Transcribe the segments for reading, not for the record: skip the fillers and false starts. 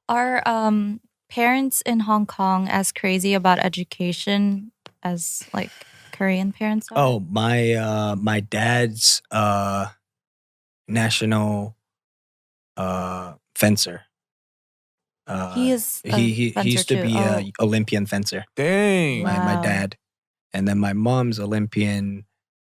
Are parents in Hong Kong as crazy about education as like Korean parents are? Oh, my dad's national fencer. He is a he fencer used to too. be Oh. a Olympian fencer. Dang. My Wow. dad, and then my mom's Olympian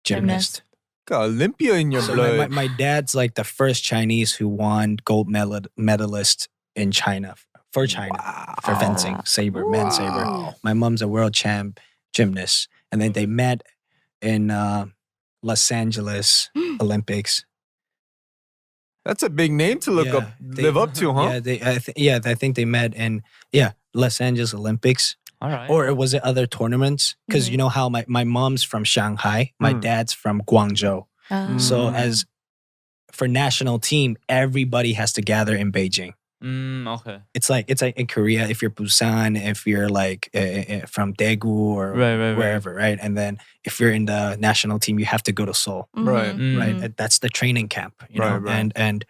gymnast. Got Olympia in your So blood. my dad's like the first Chinese who won gold medalist in China for China for fencing, saber, men's saber. Wow. My mom's a world champ gymnast, and then they met in Los Angeles Olympics. That's a big name to live up to, huh? I think they met in Los Angeles Olympics. All right. Or was it other tournaments? Because Mhm. you know how my mom's from Shanghai, my dad's from Guangzhou. So as for national team, everybody has to gather in Beijing. Okay. It's like in Korea, if you're Busan, if you're like from Daegu or Right. wherever, right? And then if you're in the national team, you have to go to Seoul, Right. right? That's the training camp, you know. Right. And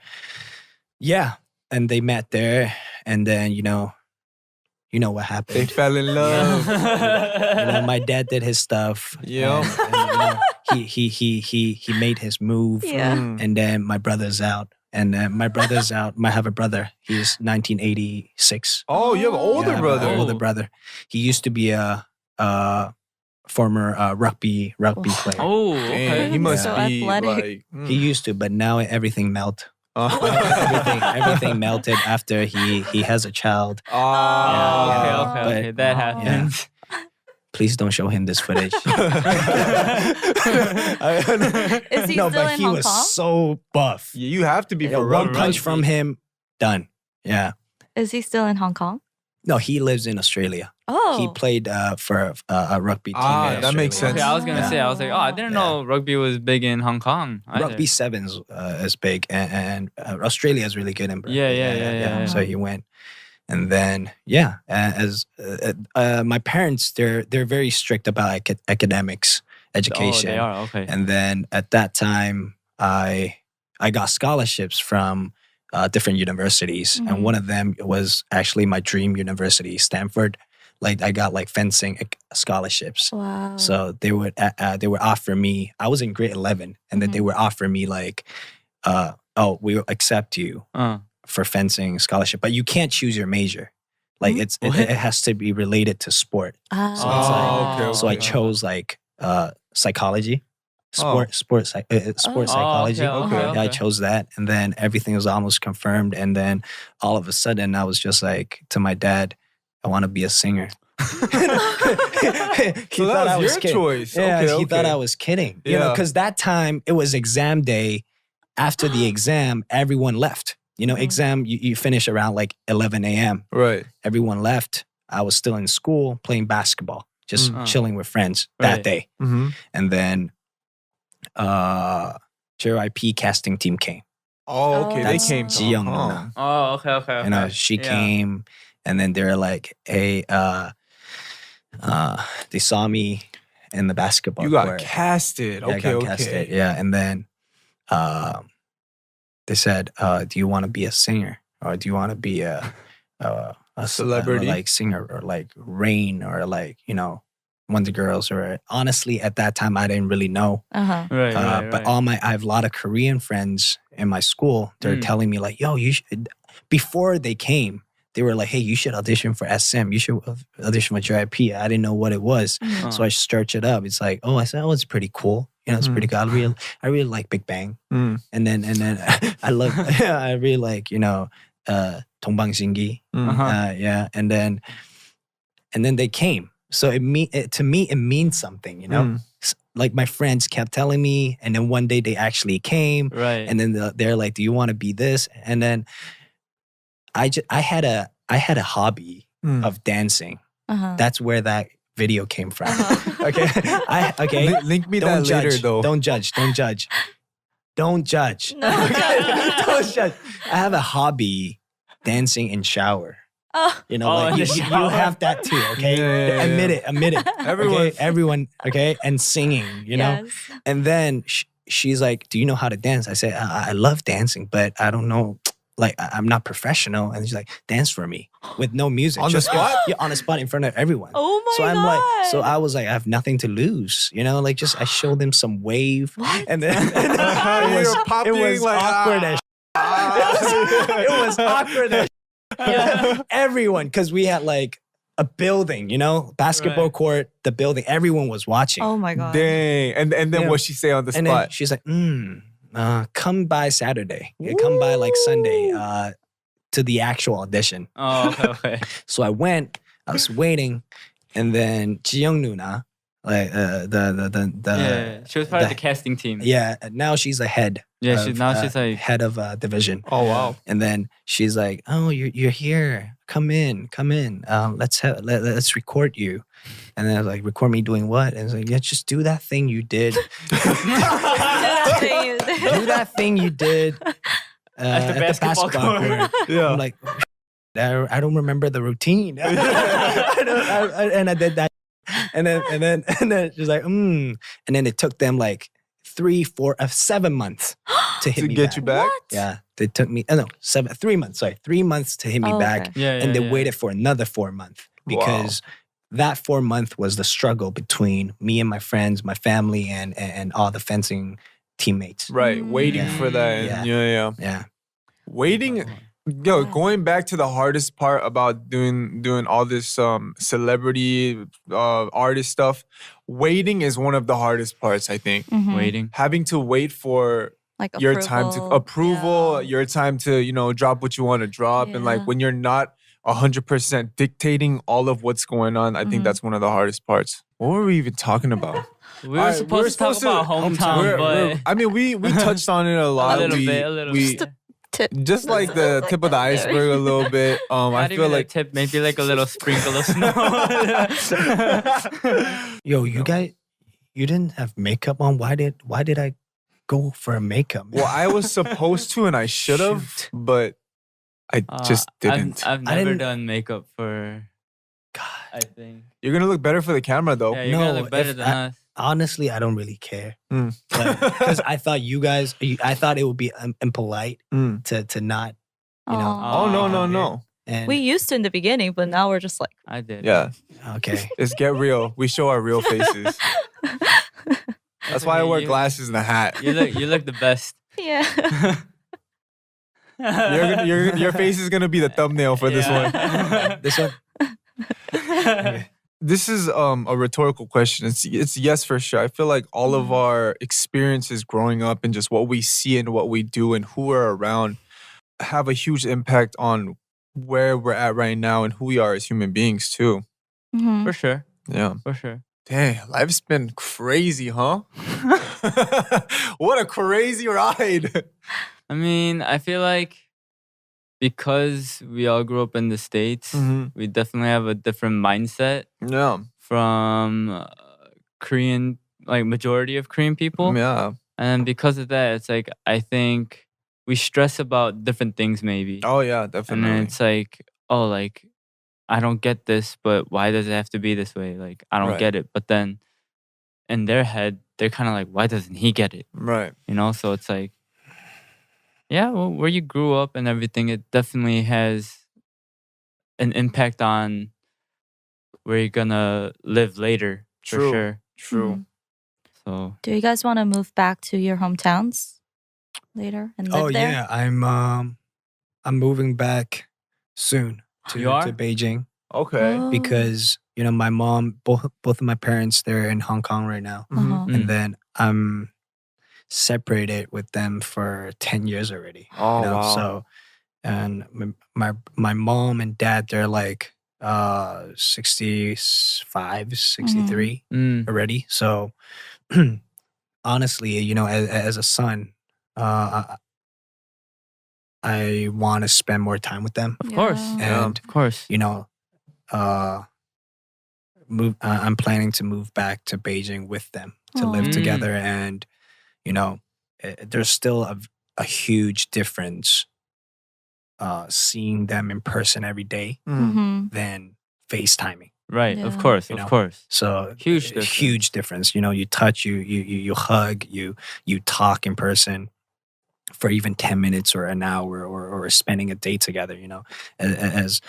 and they met there, and then you know what happened. They fell in love. My dad did his stuff. Yeah. And, he made his move. Yeah. And then my brother's out. And then my brother's out. I have a brother. He's 1986. Oh, you have an older Yeah, I have brother. an older brother. He used to be a former rugby player. Oh, Dang, okay. he must So be athletic. like. He used to, but now everything melted. Oh, everything melted after he has a child. Okay. But- That happens. Please don't show him this footage. Is he No, still but in he Hong was Kong? so buff. You have to be Yeah, for one rugby. punch from him, done. Yeah. Is he still in Hong Kong? No, he lives in Australia. Oh. He played for a rugby team. in that makes Australia. sense. Okay, I was gonna Yeah. say, I didn't know rugby was big in Hong Kong. either. Rugby sevens is big, and Australia is really good in rugby. Yeah. So he went, and then my parents, they're very strict about academics, education. Oh, they are okay. And then at that time, I got scholarships from different universities, and one of them was actually my dream university, Stanford. Like I got like fencing scholarships. Wow. So they would offer me. I was in grade 11, and then they would offer me like, we'll accept you for fencing scholarship, but you can't choose your major. Like it has to be related to sport. Ah. So it's like, okay. so I chose like psychology, sport psychology. okay. Yeah, I chose that, and then everything was almost confirmed. And then all of a sudden, I was just like to my dad, "I want to be a singer." So that was your choice. Yeah, Okay, he thought okay. I was kidding. You know, Yeah. because that time it was exam day. After the exam, everyone left. You know, exam you finish around like 11 a.m. Right. Everyone left. I was still in school playing basketball, just chilling with friends that Right. day. Mm-hmm. And then JYP casting team came. Oh, okay. They That's came. Ji Young huh. Nam. Oh, okay. You know, she came, and then they're like, "Hey, they saw me in the basketball You got court. casted. Yeah, I Okay, got okay. casted. Yeah, and then they said, "Do you want to be a singer, or do you want to be a Celebrity? like singer, or like Rain, or like Wonder Girls?" Or honestly, at that time, I didn't really know. Right. But I have a lot of Korean friends in my school. They're telling me like, "Yo, you should." Before they came, they were like, "Hey, you should audition for SM. You should audition for JYP." I didn't know what it was, so I searched it up. It's like, I said, it's pretty cool. You know, it's pretty cool. I really like Big Bang, and then I love. I really like Dongbang Shingi. Yeah, and then they came. So to me, it means something. You know. Like my friends kept telling me, and then one day they actually came, Right. and then they're like, "Do you want to be this?" And then I had a hobby of dancing. That's where that video came from. Okay, Link me Don't that judge. later, though. Don't judge. Don't judge. Don't judge. No. Don't judge. I have a hobby dancing in shower. You know, Oh, like in you, the you shower. have that too, okay? Yeah. Admit it. Everyone, okay? And singing, you know? Yes. And then she's like, "Do you know how to dance?" I said, I love dancing, but I don't know like I'm not professional, and she's like, dance for me with no music, On the spot? Yeah, on the spot in front of everyone. Oh my So I'm god. like, so I was like, I have nothing to lose, you know, like just I showed them some wave, and then You were popping it was like, awkward as it was awkward as everyone, because we had like a building, you know, basketball Right. court, the building, everyone was watching. Oh my god. Dang. And then Yeah. what she say on the And then spot? she's like, come by Saturday. Yeah, come by like Sunday to the actual audition. Oh, okay. So I went, I was waiting, and then Jiyoung Nuna, like Yeah, she was part of the casting team. yeah, now she's a head. Yeah, of, she's like head of division. Oh, wow. And then she's like, "Oh, you're here. Come in. Let's record you." And then I was like, "Record me doing what?" And I was like, "Yeah, just do that thing you did. Do that thing you did At the basketball court." I'm like, I don't remember the routine. And I did that. And then she's like, And then it took them like 7 months to hit To me get back. you back? What? Yeah, they took me. 3 months. Sorry, 3 months to hit me Oh, back, okay. Yeah, and they waited for another 4 months because that 4 month was the struggle between me and my friends, my family, and all the fencing teammates. Right. Waiting Yeah. for that. Yeah. Yeah. Yeah, Waiting. Yo, going back to the hardest part about doing all this celebrity artist stuff, waiting is one of the hardest parts, I think. Mhm. Waiting. Having to wait for Like your time to approval, Yeah. your time to, drop what you want to drop. And like Yeah. when you're not 100% dictating all of what's going on, I think Mhm. that's one of the hardest parts. What were we even talking about? We were Alright, supposed to talk about hometown, We're- I mean, we touched on it a lot. a little we, bit. Tip. Just like the tip of the iceberg a little bit. I Not feel even like a tip, maybe like a little sprinkle of snow. yo, you guys, you didn't have makeup on. Why did I go for a makeup? well, I was supposed to and I should have, Shoot. but I just didn't. I've I never didn't- done makeup for. God, I think. You're gonna look better for the camera though. Yeah, you're gonna No, look better if than us. honestly, I don't really care. Mm. Because I thought I thought it would be impolite Mm. to not, you know. Aw. Oh no. Okay. And We used to in the beginning, but now we're just like, I did. Yeah, okay, it's get real. We show our real faces. That's why I wear glasses and a hat. You look the best. yeah. Your face is gonna be the thumbnail for this one. this one. Okay. This is a rhetorical question. It's yes for sure. I feel like all of our experiences growing up and just what we see and what we do and who we're around have a huge impact on where we're at right now and who we are as human beings too. Mhm. For sure. Yeah. For sure. Dang, life's been crazy, huh? What a crazy ride. I mean, I feel like because we all grew up in the States, we definitely have a different mindset Yeah. from Korean, like majority of Korean people. Yeah. And because of that, it's like, I think we stress about different things maybe. Oh yeah, And definitely. then it's like, oh, like, I don't get this, but why does it have to be this way? Like, I don't Right. get it. But then in their head, they're kind of like, why doesn't he get it? Right. You know? So it's like, yeah, well, where you grew up and everything, it definitely has an impact on where you're gonna live later. True. For sure. True. Mhm. So Do you guys want to move back to your hometowns later and live Oh there? yeah, I'm moving back soon to You are? Beijing Okay. Oh. because my mom, both of my parents, they're in Hong Kong right now, Uh-huh. Mm. and then I'm separated with them for 10 years already. Oh wow. So, and my mom and dad, they're like 65, 63 already. So honestly, as a son, I want to spend more time with them. of course. Yeah. Yeah, And of course. I'm planning to move back to Beijing with them to live Aw. together, and there's still a huge difference seeing them in person every day Mm. Mhm. than FaceTiming. Right. Yeah. Of course. You know. Of course. So Huge a difference. huge difference. You touch, you hug, you talk in person, for even 10 minutes or an hour or spending a day together, as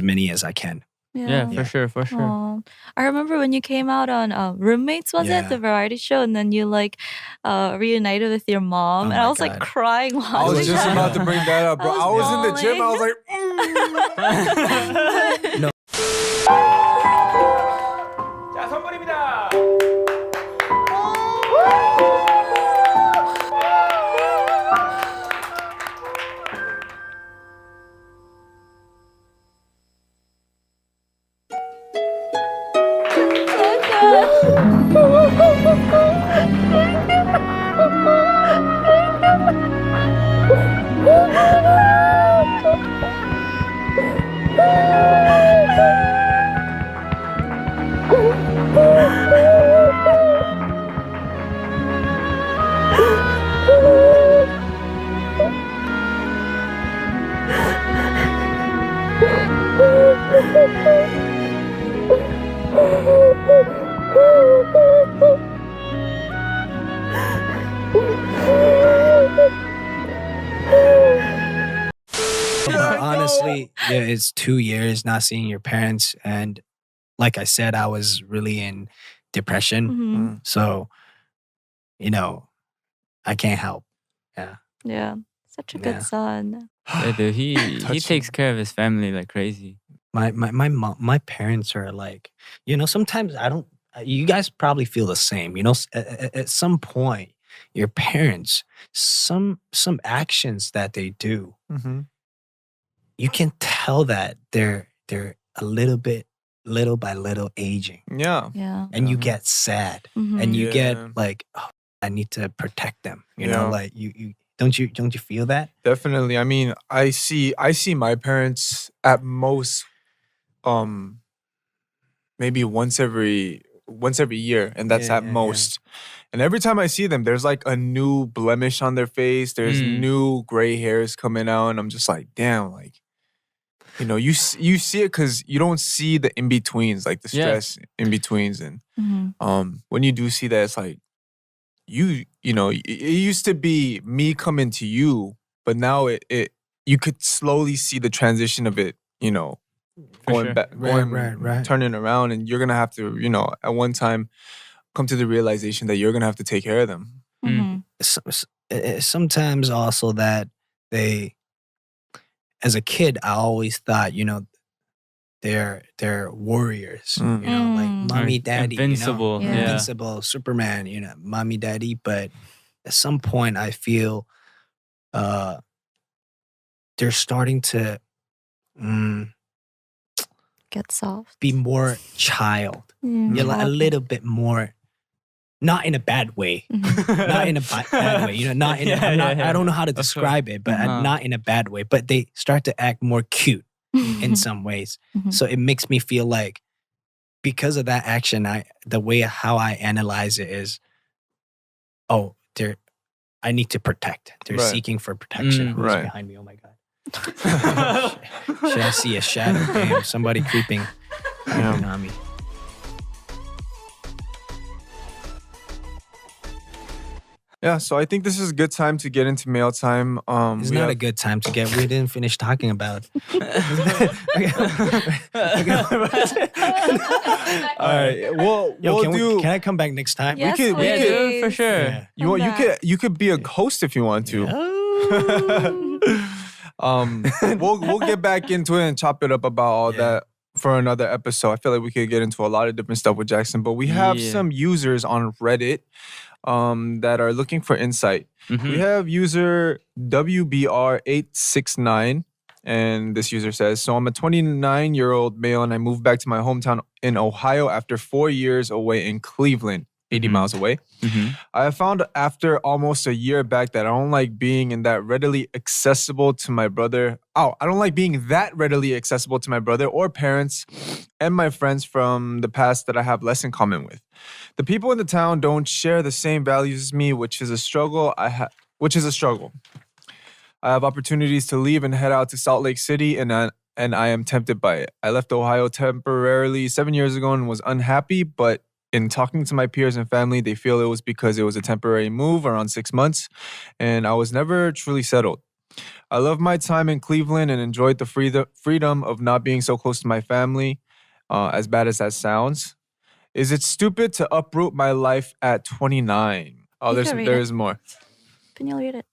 many as I can. Yeah, for sure, for sure. Aw. I remember when you came out on Roommates, was it? Yeah. The variety show, and then you like reunited with your mom. Oh and I my was like God. crying watching I was just that. about to bring that up, bro. I I was was in the gym. I was like, No. 자, 선물입니다. But honestly, yeah, it's 2 years not seeing your parents, and like I said, I was really in depression. Mhm. So, I can't help. Yeah. Yeah. Such a Yeah. good son. Yeah, dude, he Touching. takes care of his family like crazy. My mom, my parents are like, sometimes I don't. You guys probably feel the same. At some point, your parents, some actions that they do, you can tell that they're a little by little aging, yeah. Yeah. and you get sad, Mhm. and you Yeah. get like, oh, I need to protect them. Yeah. Like you don't you feel that? Definitely. I mean, I see my parents at most maybe once every year, and that's Yeah, at yeah, yeah. most. And every time I see them, there's like a new blemish on their face. There's new gray hairs coming out, and I'm just like, damn, like, you see it because you don't see the in betweens, like the Yeah. stress in betweens, and Mhm. when you do see that, it's like it used to be me coming to you, but now you could slowly see the transition of it, going sure. back, Right. turning around, and you're gonna have to, at one time come to the realization that you're gonna have to take care of them. Mhm. Sometimes also that they, as a kid, I always thought, they're warriors, like Mm. mommy, Or daddy, invincible. Yeah. invincible, Superman, mommy, daddy. But at some point, I feel they're starting to Get soft. be more child, a Childlike. little bit more, not in a bad way, Mhm. not in a bad way, not in. I don't know how to describe it, but Uh-huh. not in a bad way. But they start to act more cute in some ways. Mhm. So it makes me feel like, because of that action, the way how I analyze it is, oh, I need to protect. They're Right. seeking for protection. Who's Right. behind me? Oh my God. Should I see a shadow? Damn, somebody creeping on me. Yeah, so I think this is a good time to get into mail time. It's we not have- a good time to get. We didn't finish talking about. All right. Well, Can I come back next time? Yes, could- we Yeah, could- please. dude, for sure. Yeah. you Come back. you could be a host if you want to. We'll get back into it and chop it up about all Yeah. that for another episode. I feel like we could get into a lot of different stuff with Jackson, but we have Yeah. some users on Reddit that are looking for insight. Mhm. We have user WBR869, and this user says, so I'm a 29-year-old male and I moved back to my hometown in Ohio after 4 years away in Cleveland, 80 miles away. Mhm. I have found after almost a year back that I don't like being in that readily accessible to my brother. I don't like being that readily accessible to my brother or parents and my friends from the past that I have less in common with. The people in the town don't share the same values as me, which is a struggle. I have opportunities to leave and head out to Salt Lake City, and I am tempted by it. I left Ohio temporarily 7 years ago and was unhappy, but In talking to my peers and family, they feel it was because it was a temporary move around 6 months, and I was never truly settled. I love my time in Cleveland and enjoyed the freedom of not being so close to my family, as bad as that sounds. Is it stupid to uproot my life at 29? Oh, You can read there it. is more. Peniel, read it.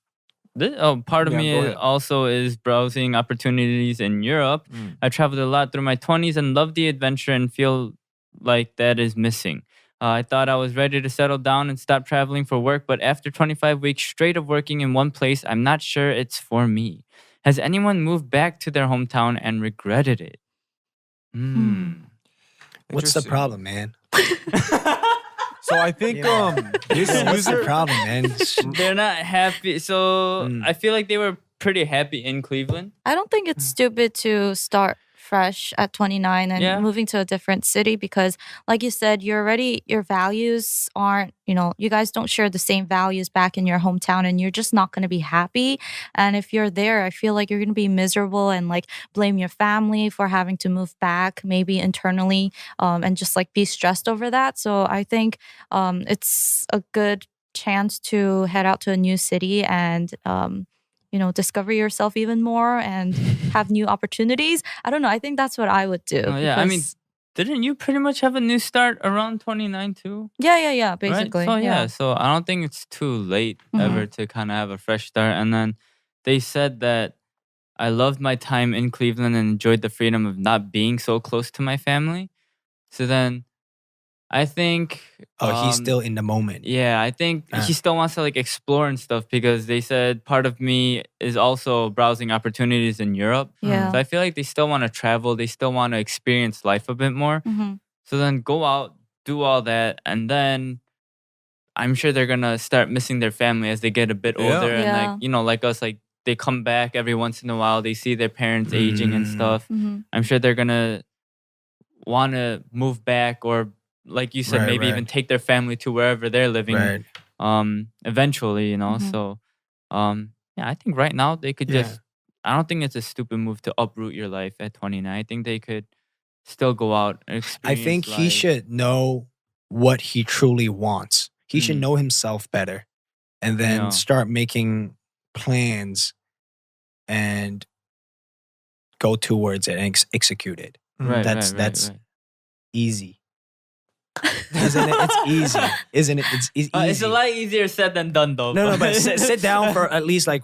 Part of Yeah, me go ahead. also is browsing opportunities in Europe. I traveled a lot through my 20s and love the adventure and feel like that is missing. I thought I was ready to settle down and stop traveling for work, but after 25 weeks straight of working in one place, I'm not sure it's for me. Has anyone moved back to their hometown and regretted it? What's the Interesting. problem, man? So I think this Yo, what's the user. problem, man? They're not happy. So I feel like they were pretty happy in Cleveland. I don't think it's stupid to start fresh at 29 and Yeah. moving to a different city because like you said, your values aren't, you guys don't share the same values back in your hometown and you're just not going to be happy. And if you're there, I feel like you're going to be miserable and like blame your family for having to move back, maybe internally, and just like be stressed over that. So I think it's a good chance to head out to a new city and discover yourself even more and have new opportunities. I don't know. I think that's what I would do. Oh, yeah. I mean, because- didn't you pretty much have a new start around 29 too? yeah, basically. Right? So, yeah. So I don't think it's too late Mhm. ever to kind of have a fresh start. And then they said that I loved my time in Cleveland and enjoyed the freedom of not being so close to my family. So then I think. He's still in the moment. Yeah, I think he still wants to like explore and stuff because they said part of me is also browsing opportunities in Europe. Yeah. So I feel like they still want to travel. They still want to experience life a bit more. Mhm. So then go out, do all that, and then I'm sure they're gonna start missing their family as they get a bit Yeah. older. And Yeah. like like us, like they come back every once in a while. They see their parents aging and stuff. Mhm. I'm sure they're gonna want to move back or like you said, Right, maybe right. even take their family to wherever they're living Right. eventually, Mhm. So yeah, I think right now they could Yeah. just I don't think it's a stupid move to uproot your life at 29. I think they could still go out and I experience think he life. should know what he truly wants. He should know himself better and then Yeah. start making plans and go towards it and execute it. Right, That's right. easy. Isn't it? It's easy. Isn't it? It's easy. It's a lot easier said than done though. No, but sit down for at least like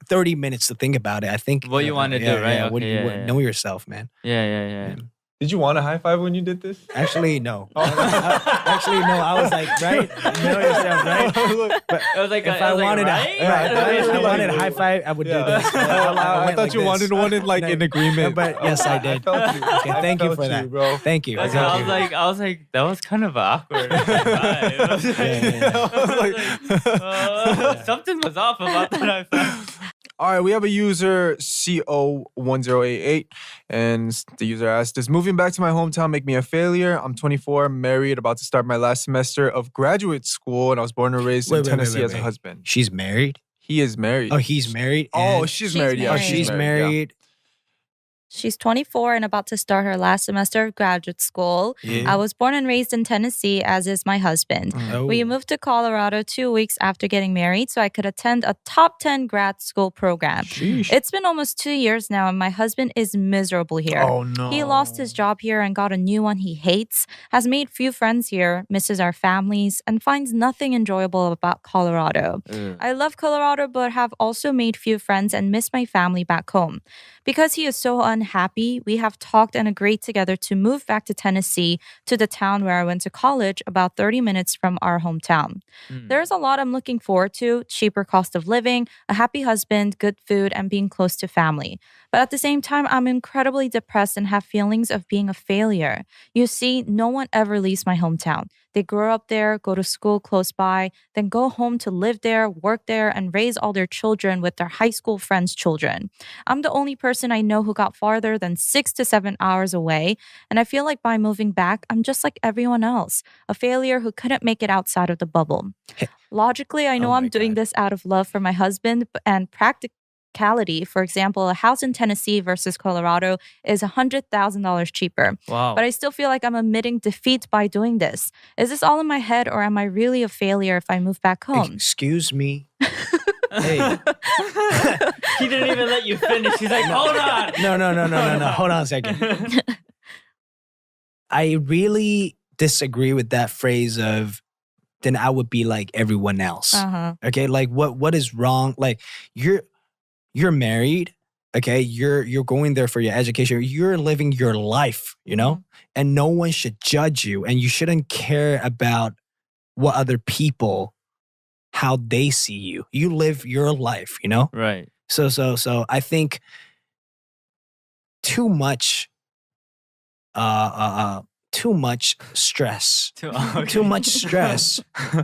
30 minutes to think about it. I think What you wanna do, right? Yeah, Okay, yeah. Know yourself, man. Yeah. Did you want a high five when you did this? Actually, no. Actually, no. I was like, right? Know yourself, right? But It was like if I wanted right? if I wanted a high five, I would do this. I went thought like you this. wanted one in like in agreement. But yes, I did. felt you. Okay, I thank you felt for that, bro. Thank you. I Thank you. was like, that was kind of awkward. I was like, something was off about that. I felt. All right, we have a user CO1088, and the user asked, "Does moving back to my hometown make me a failure? I'm 24, married, about to start my last semester of graduate school, and I was born and raised in Tennessee as a husband." She's married? He is married. Oh, he's married? Oh, and- she's She's married. Yeah, Oh, married. she's yeah. married. She's 24 and about to start her last semester of graduate school. Yeah. I was born and raised in Tennessee, as is my husband. Oh. We moved to Colorado 2 weeks after getting married so I could attend a top 10 grad school program. Sheesh. It's been almost 2 years now, and my husband is miserable here. Oh no. He lost his job here and got a new one he hates, has made few friends here, misses our families, and finds nothing enjoyable about Colorado. I love Colorado, but have also made few friends and miss my family back home. Because he is so unhappy, we have talked and agreed together to move back to Tennessee, to the town where I went to college, about 30 minutes from our hometown. There's a lot I'm looking forward to: cheaper cost of living, a happy husband, good food, and being close to family. But at the same time, I'm incredibly depressed and have feelings of being a failure. You see, no one ever leaves my hometown. They grow up there, go to school close by, then go home to live there, work there, and raise all their children with their high school friends' children. I'm the only person I know who got farther than 6 to 7 hours away, and I feel like by moving back, I'm just like everyone else, a failure who couldn't make it outside of the bubble. Logically, I know Oh I'm my doing God. this out of love for my husband, and practicality. For example, a house in Tennessee versus Colorado is $100,000 cheaper. Wow. But I still feel like I'm admitting defeat by doing this. Is this all in my head, or am I really a failure if I move back home? Excuse me. Hey. He didn't even let you finish. He's like, hold on. No. Hold on a second. I really disagree with that phrase of, then I would be like everyone else. Okay, like what is wrong? Like you're married. Okay, you're going there for your education. You're living your life, you know, and no one should judge you, and you shouldn't care about what other people, how they see you. You live your life, you know. Right. So I think too much stress. Too much stress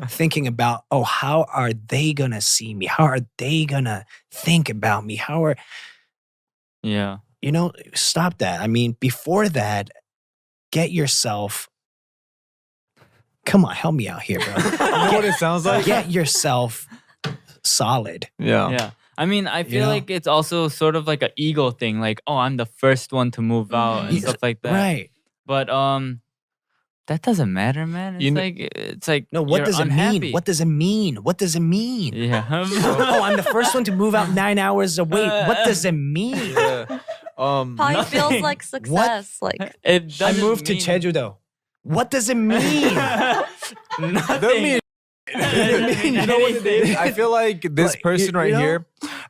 thinking about, oh, how are they gonna see me? How are they gonna think about me? Yeah. You know, stop that. I mean, before that, get yourself, come on, help me out here, bro. You know what it sounds like? Get yourself solid. Yeah. I mean, I feel like it's also sort of like an ego thing. Like, oh, I'm the first one to move out and stuff like that. Right. But that doesn't matter, man. It's like No, what you're does unhappy. it mean? What does it mean? What does it mean? Yeah. Oh, I'm the first one to move out 9 hours away. What does it mean? Probably feels like success. Like It I doesn't moved to mean- Jeju-do. What does it mean? Nothing. You know what it is? I feel like this Like, person right you know? here,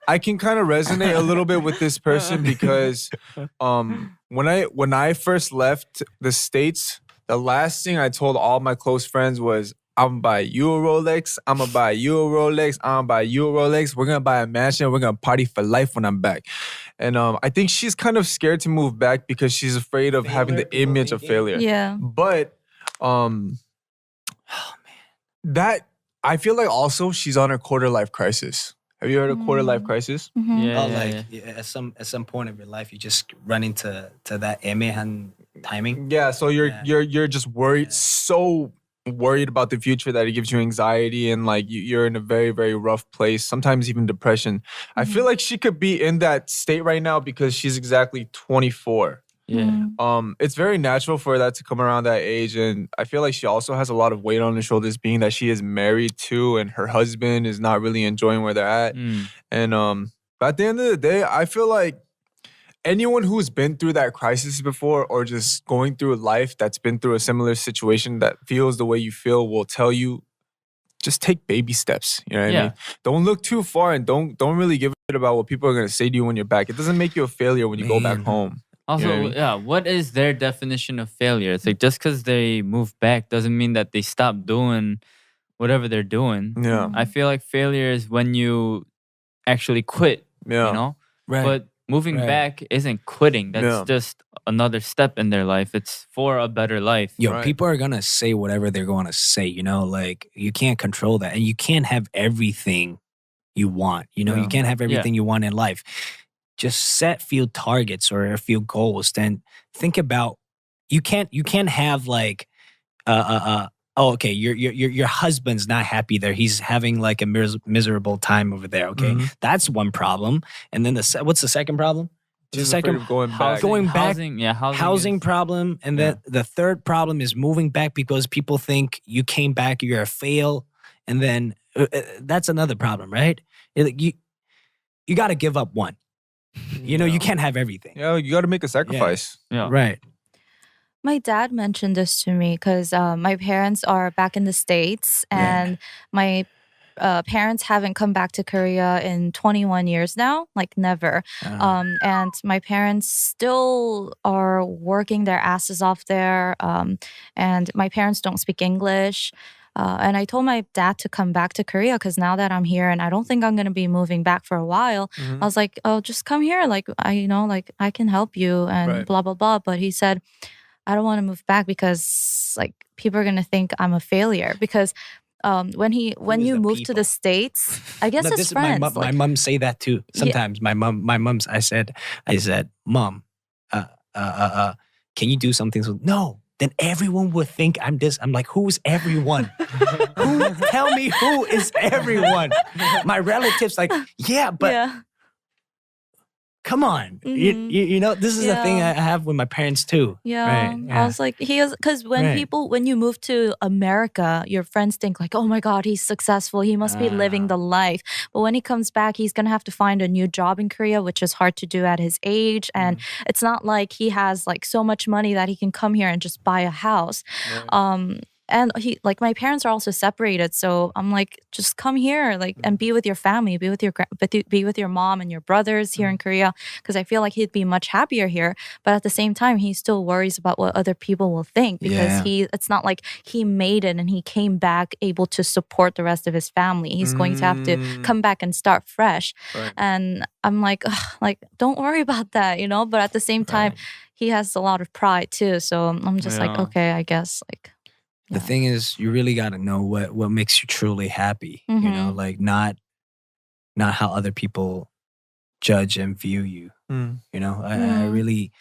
I can kind of resonate a little bit with this person because when I first left the States, the last thing I told all my close friends was, I'm gonna buy you a Rolex, I'm gonna buy you a Rolex, I'm gonna buy you a Rolex, we're gonna buy a mansion, we're gonna party for life when I'm back. And I think she's kind of scared to move back because she's afraid of having the Failure, image of people failure. yeah. But that I feel like also she's on her quarter life crisis. Have you heard of quarter life crisis? Yeah, Oh, yeah, like yeah. at some point of your life, you just run into that emehan timing. Yeah, so you're just worried, so worried about the future that it gives you anxiety and like you're in a very, very rough place, sometimes even depression. I feel like she could be in that state right now because she's exactly 24. Yeah. It's very natural for that to come around that age, and I feel like she also has a lot of weight on her shoulders, being that she is married too, and her husband is not really enjoying where they're at. And but at the end of the day, I feel like anyone who's been through that crisis before, or just going through life that's been through a similar situation that feels the way you feel, will tell you, just take baby steps. You know what I mean? Don't look too far, and don't really give a shit about what people are gonna say to you when you're back. It doesn't make you a failure when you go back home. Also, You know what I mean? what is their definition of failure? It's like just because they move back doesn't mean that they stop doing whatever they're doing. Yeah. I feel like failure is when you actually quit, Yeah. you know? Right. But moving Right. back isn't quitting. That's Yeah. just another step in their life. It's for a better life. Yo, Right. people are gonna say whatever they're going to say, you know, like you can't control that. And you can't have everything you want. You know, Yeah. you can't have everything you want in life. Just set few targets or a few goals. Then think about you can't have like oh, okay, your husband's not happy there. He's having like a miserable time over there. Okay. That's one problem. And then what's the second problem? She's the afraid second of going back. Housing, going back- housing, yeah, housing is- problem, and then the third problem is moving back because people think you came back, you're a fail, and then that's another problem, right? You got to give up one. You know, you can't have everything. Yeah, you got to make a sacrifice. Yeah. Right. My dad mentioned this to me because my parents are back in the States, and my parents haven't come back to Korea in 21 years now, like never. And my parents still are working their asses off there. And my parents don't speak English. And I told my dad to come back to Korea because now that I'm here and I don't think I'm going to be moving back for a while, I was like, oh, just come here. Like, I can help you and Right. blah, blah, blah. But he said, I don't want to move back because like people are going to think I'm a failure. Because when you the move to people? the States, I guess No, his this is friends. my mom say that too. Sometimes my mom's. I said, Mom, can you do something? So no. Then everyone would think I'm this. I'm like, who's everyone? Tell me who is everyone? My relatives, like, yeah, but yeah. come on. Mhm. You know, this is the thing Yeah. I have with my parents too. Yeah, Right, I was like, he is because when Right. when you move to America, your friends think like, oh my God, he's successful. He must be living the life. But when he comes back, he's gonna have to find a new job in Korea, which is hard to do at his age. And it's not like he has like so much money that he can come here and just buy a house. And he like my parents are also separated, so I'm like, just come here, like, and be with your family, be with your be with your mom and your brothers here in Korea, because I feel like he'd be much happier here. But at the same time, he still worries about what other people will think because Yeah. it's not like he made it and he came back able to support the rest of his family. He's going to have to come back and start fresh. Right. And I'm like, ugh, like, don't worry about that, you know. But at the same time, he has a lot of pride too. So I'm just like, Yeah. okay, I guess like. The thing is, you really got to know what makes you truly happy. You know, Mhm. like not how other people judge and view you. You know, I really,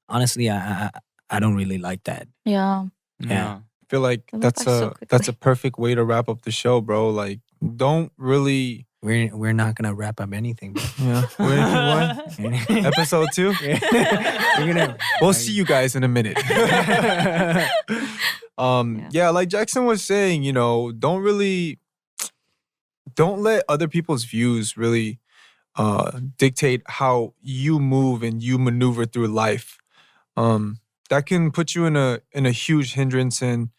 honestly, I don't really like that. Yeah. Yeah. I feel like It went that's by so a quickly. perfect way to wrap up the show, bro. Like, don't really. We're not gonna wrap up anything. Bro. Yeah, we're gonna keep going. Episode 2. We'll see you guys in a minute. Yeah, like Jackson was saying, you know, don't let other people's views really dictate how you move and you maneuver through life. That can put you in a huge hindrance and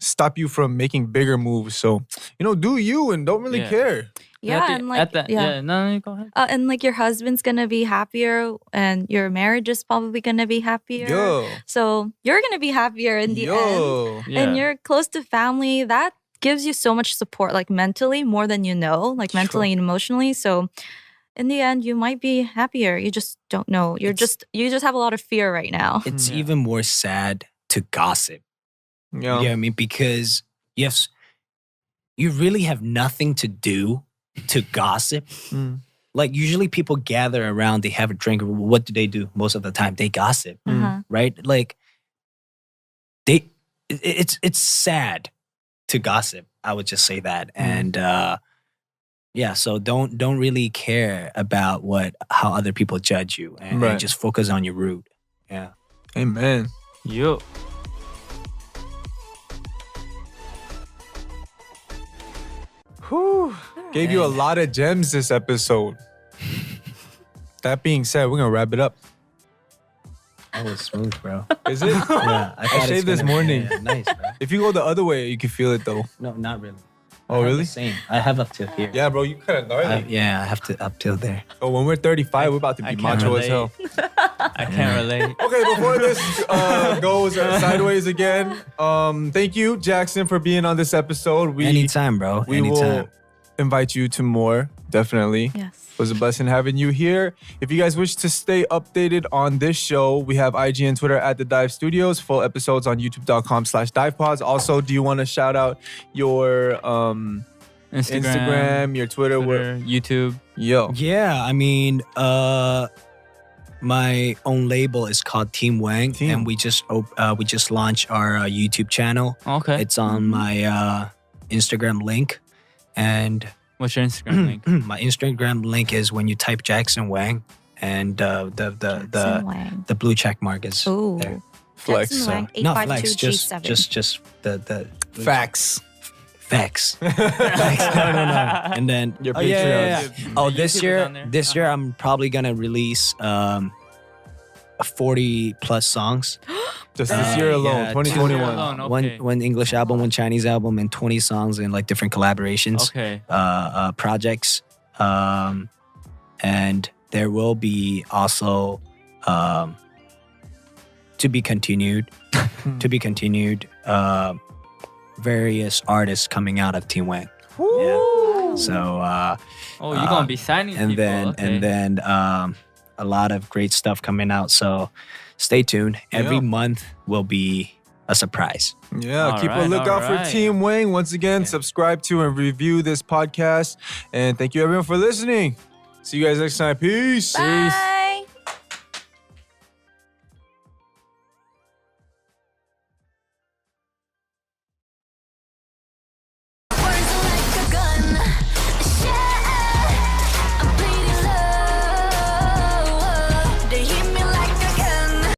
stop you from making bigger moves. So, you know, do you and don't really Yeah. care. Yeah, and like no, go ahead. and like your husband's gonna be happier, and your marriage is probably gonna be happier. Yo. So you're gonna be happier in the end, Yeah. and you're close to family. That gives you so much support, like mentally, more than you know, like mentally and emotionally. So in the end, you might be happier. You just don't know. You just have a lot of fear right now. It's even more sad to gossip. Yeah. You know what I mean? Because you really have nothing to do to gossip. Like usually people gather around, they have a drink. What do they do most of the time? They gossip, right? Like it's sad to gossip. I would just say that. And so don't really care about how other people judge you, and just focus on your root. Yeah. Amen. Yo. Whew. Gave you a lot of gems this episode. That being said, we're gonna wrap it up. That was smooth, bro. Is it? Yeah, I shaved this morning. Yeah, nice, bro. If you go the other way, you can feel it though. No, not really. Oh, I have really? the same. I have up till here. Yeah, bro, you kind of gnarly. I have to up till there. Oh, when we're 35, we're about to I be can't macho as relate. hell. I can't relate. Okay, before this goes sideways again, thank you, Jackson, for being on this episode. Anytime, bro. We Anytime. will invite you to more, definitely. Yes. It was a blessing having you here. If you guys wish to stay updated on this show, we have IG and Twitter at The Dive Studios. Full episodes on youtube.com/divepods. Also, do you want to shout out your Instagram, your Twitter, YouTube? Yo. Yeah, I mean, my own label is called Team Wang, and we just launched our YouTube channel. Okay. It's on my Instagram link, and What's your Instagram link? my Instagram link is when you type Jackson Wang, and the blue check mark is Ooh. there. Flex. Jackson Wang, Not flex, 852G7. just the Facts. facts. No. And then Your yeah. Patreon. Oh, YouTube this is year on there? I'm probably gonna release 40 plus songs. Just this year alone, yeah, 2021. alone, okay. One English album, one Chinese album, and 20 songs in like different collaborations. Okay. Projects. And there will be also to be continued various artists coming out of Team Wang. Yeah. So Oh, you're gonna be signing and people. then a lot of great stuff coming out. So stay tuned. Every month will be a surprise. Yeah, keep a Alright, lookout for alright. Team Wang. Once again, subscribe to and review this podcast. And thank you everyone for listening. See you guys next time. Peace. Bye.